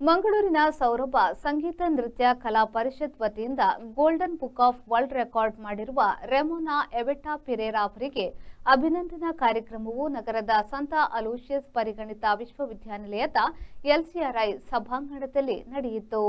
ಮಂಗಳೂರಿನ ಸೌರಭ ಸಂಗೀತ ನೃತ್ಯ ಕಲಾ ಪರಿಷತ್ ವತಿಯಿಂದ golden book of world record ಮಾಡಿರುವ ರೆಮೋನಾ ಎವೆಟಾ ಪಿರೇರಾ ಅವರಿಗೆ ಅಭಿನಂದನಾ ಕಾರ್ಯಕ್ರಮವು ನಗರದ ಸಂತ ಅಲೋಷಿಯಸ್ ಪರಿಗಣಿತ ವಿಶ್ವವಿದ್ಯಾನಿಲಯದ ಎಲ್ಸಿಆರ್ಐ ಸಭಾಂಗಣದಲ್ಲಿ ನಡೆಯಿತು.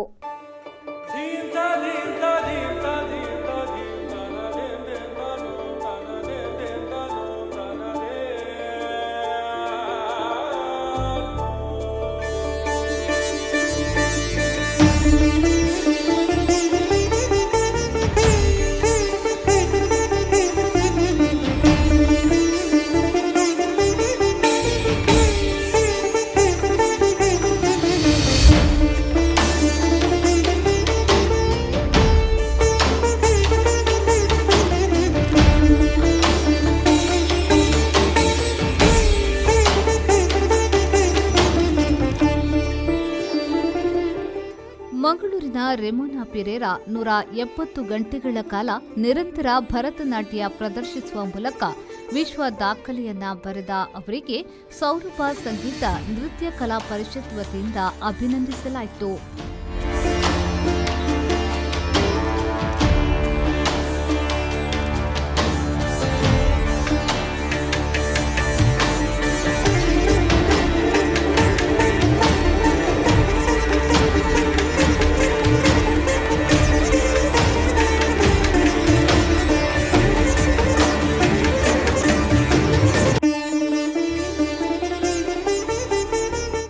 ಮಂಗಳೂರಿನ ರೆಮೋನಾ ಪಿರೇರಾ 170 ಗಂಟೆಗಳ ಕಾಲ ನಿರಂತರ ಭರತನಾಟ್ಯ ಪ್ರದರ್ಶಿಸುವ ಮೂಲಕ ವಿಶ್ವ ದಾಖಲೆಯನ್ನ ಬರೆದ ಅವರಿಗೆ ಸೌರಭ ಸಂಗೀತ ನೃತ್ಯ ಕಲಾ ಪರಿಷತ್ ವತಿಯಿಂದ ಅಭಿನಂದಿಸಲಾಯಿತು.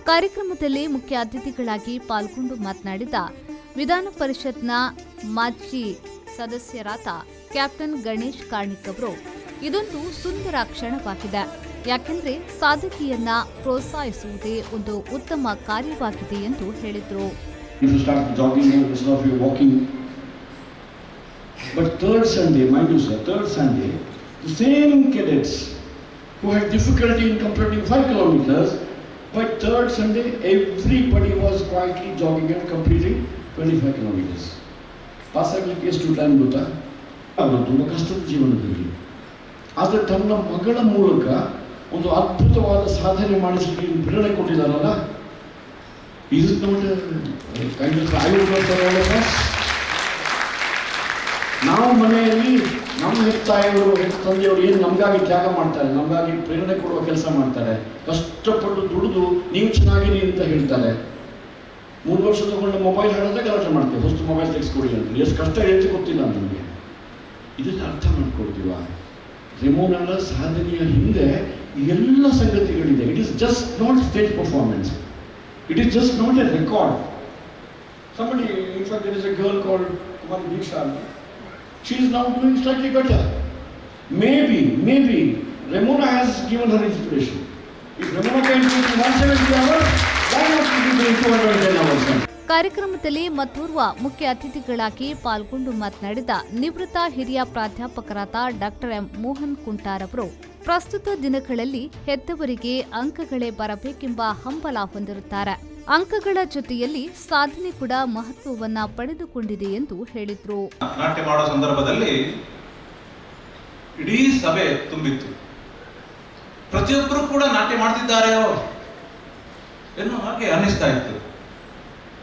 ಕಾರ್ಯಕ್ರಮದಲ್ಲಿ ಮುಖ್ಯ ಅತಿಥಿಗಳಾಗಿ ಪಾಲ್ಗೊಂಡು ಮಾತನಾಡಿದ ವಿಧಾನ ಪರಿಷತ್ನ ಮಾಜಿ ಸದಸ್ಯರಾದ ಕ್ಯಾಪ್ಟನ್ ಗಣೇಶ್ ಕಾರ್ಣಿಕ್ ಅವರು, ಇದೊಂದು ಸುಂದರ ಕ್ಷಣವಾಗಿದೆ. ಯಾಕೆಂದ್ರೆ ಸಾಧಕಿಯನ್ನ ಪ್ರೋತ್ಸಾಹಿಸುವುದೇ ಒಂದು ಉತ್ತಮ ಕಾರ್ಯವಾಗಿದೆ ಎಂದು ಹೇಳಿದರು. By third Sunday, everybody was quietly jogging and completing 25 kilometers. ಪಾಸಾಗಲಿಕ್ಕೆ ಎಷ್ಟು ಟೈಮ್ ಗೊತ್ತಾ? ಅವರು ತುಂಬ ಕಷ್ಟದ ಜೀವನದಲ್ಲಿ, ಆದರೆ ತನ್ನ ಮಗಳ ಮೂಲಕ ಒಂದು ಅದ್ಭುತವಾದ ಸಾಧನೆ ಮಾಡಿಸಲಿಕ್ಕೆ ಪ್ರೇರಣೆ ಕೊಟ್ಟಿದ್ದಾರಲ್ಲ, ಇದು ನಾವು ಮನೆಯಲ್ಲಿ ನಮ್ಮ ಹೆತ್ತಾಯಿಯವರು ತಂದೆಯವರು ಏನು ನಮಗಾಗಿ ತ್ಯಾಗ ಮಾಡ್ತಾರೆ, ನಮಗಾಗಿ ಪ್ರೇರಣೆ ಕೊಡುವ ಕೆಲಸ ಮಾಡ್ತಾರೆ, ಕಷ್ಟಪಟ್ಟು ದುಡಿದು ನೀವು ಚೆನ್ನಾಗಿರಿ ಅಂತ ಹೇಳ್ತಾರೆ. 3 ವರ್ಷ ತಗೊಂಡು ಮೊಬೈಲ್ ಹೇಳಿದ್ರೆ ಗಲಾಟೆ ಮಾಡ್ತೇವೆ, ಹೊಸ ಮೊಬೈಲ್ ತೆಗೆಸ್ಕೊಡಿ ಅಂತ. ಎಷ್ಟು ಕಷ್ಟ ಹೇಳ್ತಿ ಗೊತ್ತಿಲ್ಲ ನಮಗೆ. ಇದನ್ನು ಅರ್ಥ ಮಾಡ್ಕೊಳ್ತೀವ? ರೆಮೋನಾಳ ಸಾಧನೆಯ ಹಿಂದೆ ಎಲ್ಲ ಸಂಗತಿಗಳಿದೆ. It is just not stage performance, it is just not a record. Somebody, in fact, there is a girl called Kumari Diksha. She is now doing slightly better. Maybe Ramona has given her inspiration. If Ramona can do 170 hours, why not be doing 210 hours? ಕಾರ್ಯಕ್ರಮದಲ್ಲಿ ಮತ್ತೋರ್ವ ಮುಖ್ಯ ಅತಿಥಿಗಳಾಗಿ ಪಾಲ್ಗೊಂಡು ಮಾತನಾಡಿದ ನಿವೃತ್ತ ಹಿರಿಯ ಪ್ರಾಧ್ಯಾಪಕರಾದ doctor M Mohan ಕುಂಟಾರ್ ಅವರು, ಪ್ರಸ್ತುತ ದಿನಗಳಲ್ಲಿ ಹೆತ್ತವರಿಗೆ ಅಂಕಗಳೇ ಬರಬೇಕೆಂಬ ಹಂಬಲ ಹೊಂದಿರುತ್ತಾರೆ. ಅಂಕಗಳ ಜೊತೆಯಲ್ಲಿ ಸಾಧನೆ ಕೂಡ ಮಹತ್ವವನ್ನ ಪಡೆದುಕೊಂಡಿದೆ ಎಂದು ಹೇಳಿದ್ರು. ನಾಟ್ಯ ಮಾಡೋ ಸಂದರ್ಭದಲ್ಲಿ ಇಡೀ ಸಭೆ ತುಂಬಿತ್ತು. ಪ್ರತಿಯೊಬ್ಬರು ಕೂಡ ನಾಟ್ಯ ಮಾಡ್ತಿದ್ದಾರೆಯೋ ಎನ್ನುವ ಹಾಗೆ ಅನ್ನಿಸ್ತಾ ಇತ್ತು.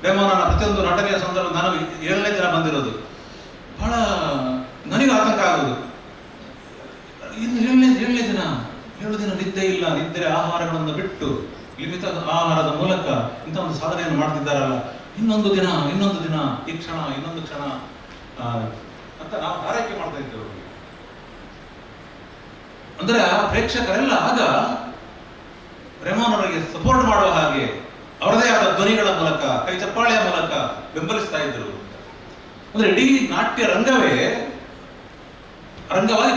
ರೆಮೋನಾನ ಪ್ರತಿಯೊಂದು ನಟನೆಯ ಸಂದರ್ಭ ನಾನು 7ನೇ ದಿನ ಬಂದಿರೋದು, ಬಹಳ ನನಗೆ ಆತಂಕ ಆಗೋದು. ಇನ್ನು 7ನೇ ದಿನ 7 ದಿನ ನಿದ್ದೆ ಇಲ್ಲ, ನಿದ್ರೆ ಆಹಾರಗಳನ್ನು ಬಿಟ್ಟು ಲಿಮಿತ ಆಹಾರದ ಮೂಲಕ ಇಂಥ ಒಂದು ಸಾಧನೆಯನ್ನು ಮಾಡ್ತಿದ್ದಾರಲ್ಲ, ಇನ್ನೊಂದು ದಿನ ಈ ಕ್ಷಣ ಇನ್ನೊಂದು ಕ್ಷಣ ಅಂತ ನಾವು ಆರೈಕೆ ಮಾಡ್ತಾ ಇದ್ದೇವೆ. ಅಂದ್ರೆ ಆ ಪ್ರೇಕ್ಷಕರೆಲ್ಲ ಆಗ ರೆಮೋನರಿಗೆ ಸಪೋರ್ಟ್ ಮಾಡುವ ಹಾಗೆ ಅವರದೇ ಆದ ಧ್ವನಿಗಳ ಮೂಲಕ, ಕೈ ಚಪ್ಪಾಳೆಯ ಮೂಲಕ ಬೆಂಬಲಿಸ್ತಾ ಇದ್ರು. ಅಂದ್ರೆ ಇಡೀ ನಾಟ್ಯ ರಂಗವಾಗಿ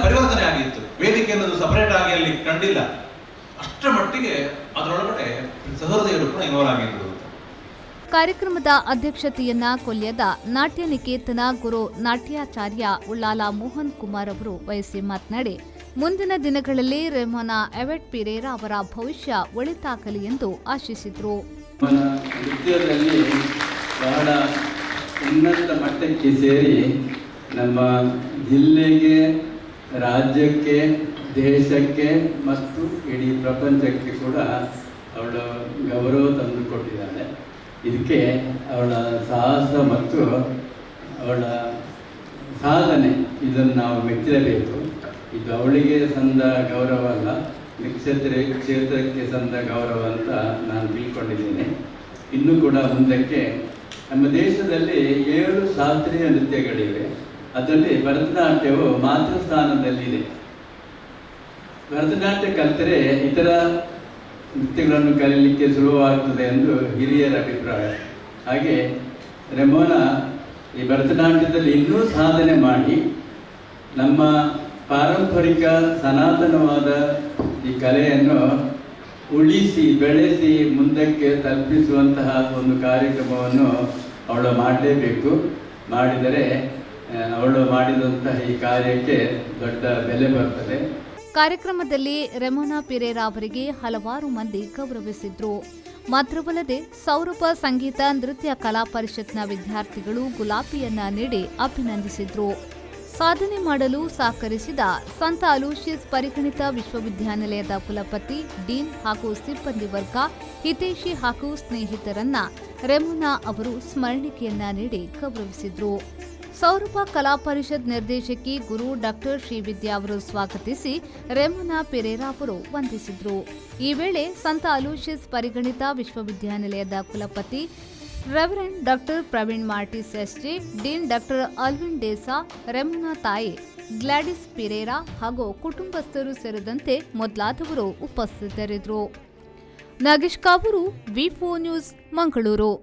ಪರಿವರ್ತನೆ ಆಗಿತ್ತು. ವೇದಿಕೆ ಅನ್ನೋದು ಸಪರೇಟ್ ಆಗಿ ಅಲ್ಲಿ ಕಂಡಿಲ್ಲ. ಅಷ್ಟರ ಮಟ್ಟಿಗೆ ಅದರೊಳಗಡೆ ಸಹೃದಯರು ಕೂಡ ಇನ್ವಾಲ್ವ್ ಆಗಿದ್ರು. ಕಾರ್ಯಕ್ರಮದ ಅಧ್ಯಕ್ಷತೆಯನ್ನ ಕೊಲ್ಯದ ನಾಟ್ಯ ನಿಕೇತನ ಗುರು ನಾಟ್ಯಾಚಾರ್ಯ ಉಳ್ಳಾಲ ಮೋಹನ್ ಕುಮಾರ್ ಅವರು ವಹಿಸಿ ಮಾತನಾಡಿ, ಮುಂದಿನ ದಿನಗಳಲ್ಲಿ ರೆಮೋನಾ ಎವೆಟ್ ಪಿರೇರಾ ಅವರ ಭವಿಷ್ಯ ಒಳಿತಾಗಲಿ ಎಂದು ಆಶಿಸಿದರು. ನೃತ್ಯದಲ್ಲಿ ಬಹಳ ಉನ್ನತ ಮಟ್ಟಕ್ಕೆ ಸೇರಿ ನಮ್ಮ ಜಿಲ್ಲೆಗೆ, ರಾಜ್ಯಕ್ಕೆ, ದೇಶಕ್ಕೆ ಮತ್ತು ಇಡೀ ಪ್ರಪಂಚಕ್ಕೆ ಕೂಡ ಅವಳು ಗೌರವ ತಂದುಕೊಟ್ಟಿದ್ದಾಳೆ. ಇದಕ್ಕೆ ಅವಳ ಸಾಹಸ ಮತ್ತು ಅವಳ ಸಾಧನೆ ಇದನ್ನು ನಾವು ಮೆಚ್ಚಲೇಬೇಕು. ಇದು ಅವಳಿಗೆ ಸಂದ ಗೌರವ ಅಲ್ಲ, ಕ್ಷೇತ್ರಕ್ಕೆ ಸಂದ ಗೌರವ ಅಂತ ನಾನು ತಿಳ್ಕೊಂಡಿದ್ದೇನೆ. ಇನ್ನೂ ಕೂಡ ಮುಂದಕ್ಕೆ ನಮ್ಮ ದೇಶದಲ್ಲಿ 7 ಶಾಸ್ತ್ರೀಯ ನೃತ್ಯಗಳಿವೆ. ಅದರಲ್ಲಿ ಭರತನಾಟ್ಯವು ಮಾತೃ ಸ್ಥಾನದಲ್ಲಿದೆ. ಭರತನಾಟ್ಯ ಕಲಿತರೆ ಇತರ ನೃತ್ಯಗಳನ್ನು ಕಲೀಲಿಕ್ಕೆ ಸುಲಭವಾಗ್ತದೆ ಎಂದು ಹಿರಿಯರ ಅಭಿಪ್ರಾಯ. ಹಾಗೆ ರೆಮೋನಾ ಈ ಭರತನಾಟ್ಯದಲ್ಲಿ ಇನ್ನೂ ಸಾಧನೆ ಮಾಡಿ ನಮ್ಮ ಪಾರಂಪರಿಕ ಸನಾತನವಾದ ಈ ಕಲೆಯನ್ನು ಉಳಿಸಿ ಬೆಳೆಸಿ ಮುಂದಕ್ಕೆ ತಲುಪಿಸುವಂತಹ ಒಂದು ಕಾರ್ಯಕ್ರಮವನ್ನು ಅವಳು ಮಾಡಲೇಬೇಕು. ಮಾಡಿದರೆ ಅವಳು ಮಾಡಿದಂತಹ ಈ ಕಾರ್ಯಕ್ಕೆ ದೊಡ್ಡ ಬೆಲೆ ಬರ್ತದೆ. ಕಾರ್ಯಕ್ರಮದಲ್ಲಿ ರೆಮೋನಾ ಪಿರೇರಾ ಅವರಿಗೆ ಹಲವಾರು ಮಂದಿ ಗೌರವಿಸಿದ್ರು. ಮಾತ್ರವಲ್ಲದೆ ಸೌರಭ ಸಂಗೀತ ನೃತ್ಯ ಕಲಾ ಪರಿಷತ್ನ ವಿದ್ಯಾರ್ಥಿಗಳು ಗುಲಾಬಿಯನ್ನ ನೀಡಿ ಅಭಿನಂದಿಸಿದ್ರು. ಸಾಧನೆ ಮಾಡಲು ಸಹಕರಿಸಿದ ಸಂತ ಅಲೋಷಿಯಸ್ ಪರಿಗಣಿತ ವಿಶ್ವವಿದ್ಯಾನಿಲಯದ ಕುಲಪತಿ, ಡೀನ್ ಹಾಗೂ ಸಿಬ್ಬಂದಿ ವರ್ಗ, ಹಿತೈಷಿ ಹಾಗೂ ಸ್ನೇಹಿತರನ್ನ ರೆಮೋನಾ ಅವರು ಸ್ಮರಣಿಕೆಯನ್ನ ನೀಡಿ ಗೌರವಿಸಿದ್ರು. ಸೌರಭ ಕಲಾ ಪರಿಷತ್ ನಿರ್ದೇಶಕಿ ಗುರು ಡಾಕ್ಟರ್ ಶ್ರೀವಿದ್ಯಾ ಅವರು ಸ್ವಾಗತಿಸಿ ರೆಮೋನಾ ಪಿರೇರಾ ಅವರು ವಂದಿಸಿದ್ರು. ಈ ವೇಳೆ ಸಂತ ಅಲೋಷಿಯಸ್ ಪರಿಗಣಿತ ವಿಶ್ವವಿದ್ಯಾನಿಲಯದ ಕುಲಪತಿ reverend doctor Praveen ಮಾರ್ಟಿಸ್ SJ, dean doctor Alvin ಡೇಸಾ, Remona ತಾಯಿ ಗ್ಲಾಡಿಸ್ ಪಿರೇರಾ ಹಾಗೂ ಕುಟುಂಬಸ್ಥರು ಸೇರಿದಂತೆ ಮೊದಲಾದವರು ಉಪಸ್ಥಿತರಿದ್ದರು. ನಾಗೇಶ್ ಕಾಬೂರು, ವಿ4 ನ್ಯೂಸ್, ಮಂಗಳೂರು.